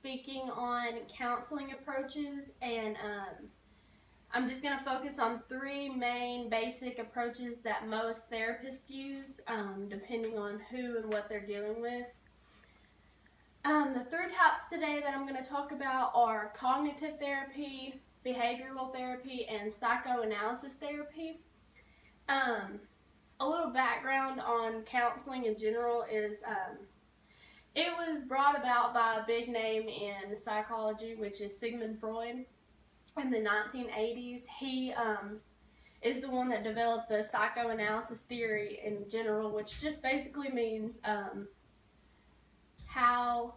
speaking on counseling approaches, and I'm just going to focus on three main basic approaches that most therapists use, depending on who and what they're dealing with. The three types today that I'm going to talk about are cognitive therapy, behavioral therapy, and psychoanalysis therapy. A little background on counseling in general is it was brought about by a big name in psychology, which is Sigmund Freud. In the 1980s, he is the one that developed the psychoanalysis theory in general, which just basically means how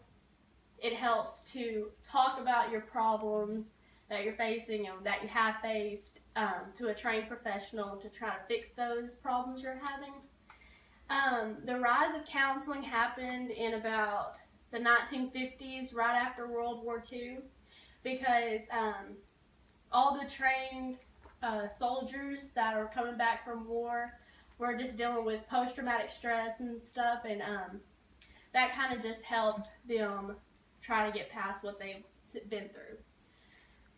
it helps to talk about your problems that you're facing and that you have faced to a trained professional to try to fix those problems you're having. The rise of counseling happened in about the 1950s, right after World War II, because all the trained soldiers that are coming back from war were just dealing with post-traumatic stress and stuff, and that kind of just helped them try to get past what they've been through.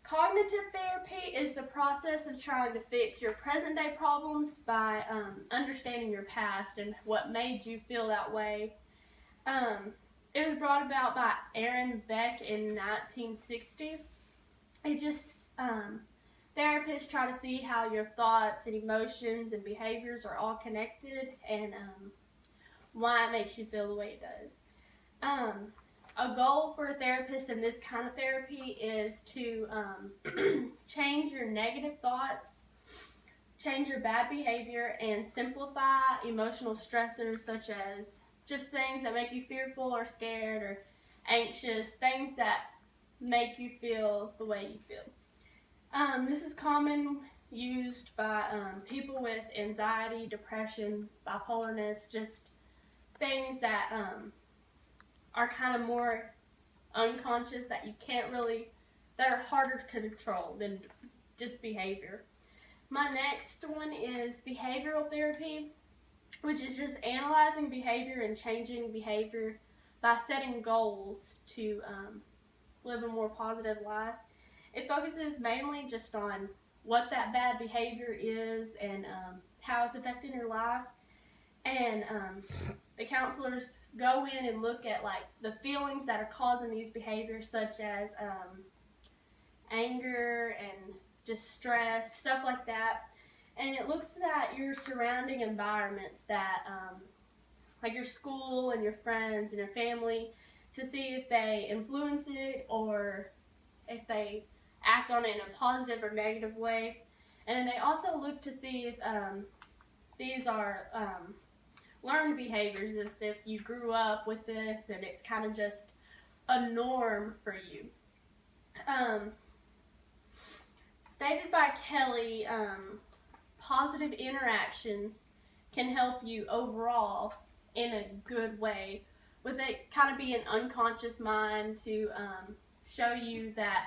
Cognitive therapy is the process of trying to fix your present day problems by understanding your past and what made you feel that way. It was brought about by Aaron Beck in the 1960s. It just, therapists try to see how your thoughts and emotions and behaviors are all connected and why it makes you feel the way it does. A goal for a therapist in this kind of therapy is to change your negative thoughts, change your bad behavior, and simplify emotional stressors such as just things that make you fearful or scared or anxious, things that make you feel the way you feel. This is common used by people with anxiety, depression, bipolarness, just things that are kind of more unconscious that you can't really, that are harder to control than just behavior. My next one is behavioral therapy, which is just analyzing behavior and changing behavior by setting goals to live a more positive life. It focuses mainly just on what that bad behavior is and how it's affecting your life. And the counselors go in and look at like the feelings that are causing these behaviors, such as anger and just stress, stuff like that. And it looks at your surrounding environments, that like your school and your friends and your family, to see if they influence it or if they act on it in a positive or negative way. And then they also look to see if these are learned behaviors, as if you grew up with this and it's kind of just a norm for you. Stated by Kelly, positive interactions can help you overall in a good way, with it kind of be an unconscious mind to show you that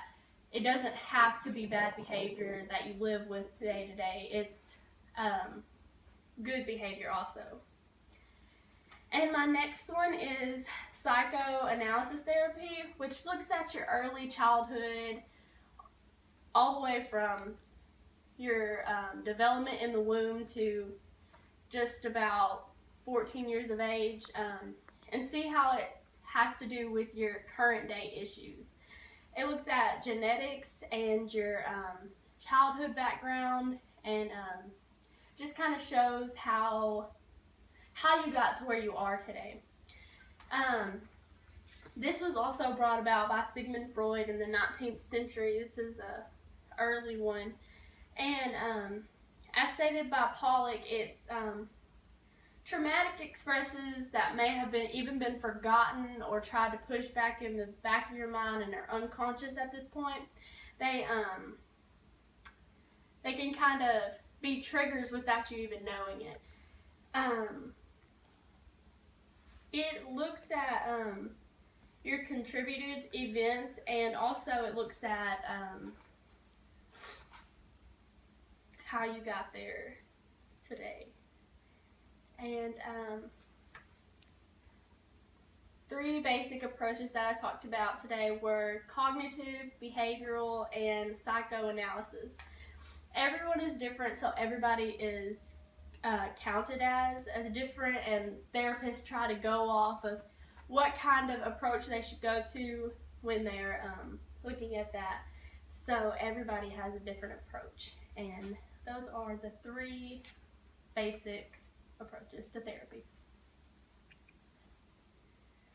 it doesn't have to be bad behavior that you live with day to day. It's good behavior also. And my next one is psychoanalysis therapy, which looks at your early childhood all the way from your development in the womb to just about 14 years of age, and see how it has to do with your current day issues. It looks at genetics and your childhood background, and just kind of shows how you got to where you are today. This was also brought about by Sigmund Freud in the 19th century. This is an early one. And as stated by Pollock, it's traumatic expresses that may have even been forgotten or tried to push back in the back of your mind and are unconscious at this point. They can kind of be triggers without you even knowing it. It looks at your contributed events, and also it looks at how you got there today. And three basic approaches that I talked about today were cognitive, behavioral, and psychoanalysis. Everyone is different, so everybody is counted as different, and therapists try to go off of what kind of approach they should go to when they're looking at that. So everybody has a different approach, and those are the three basic approaches to therapy.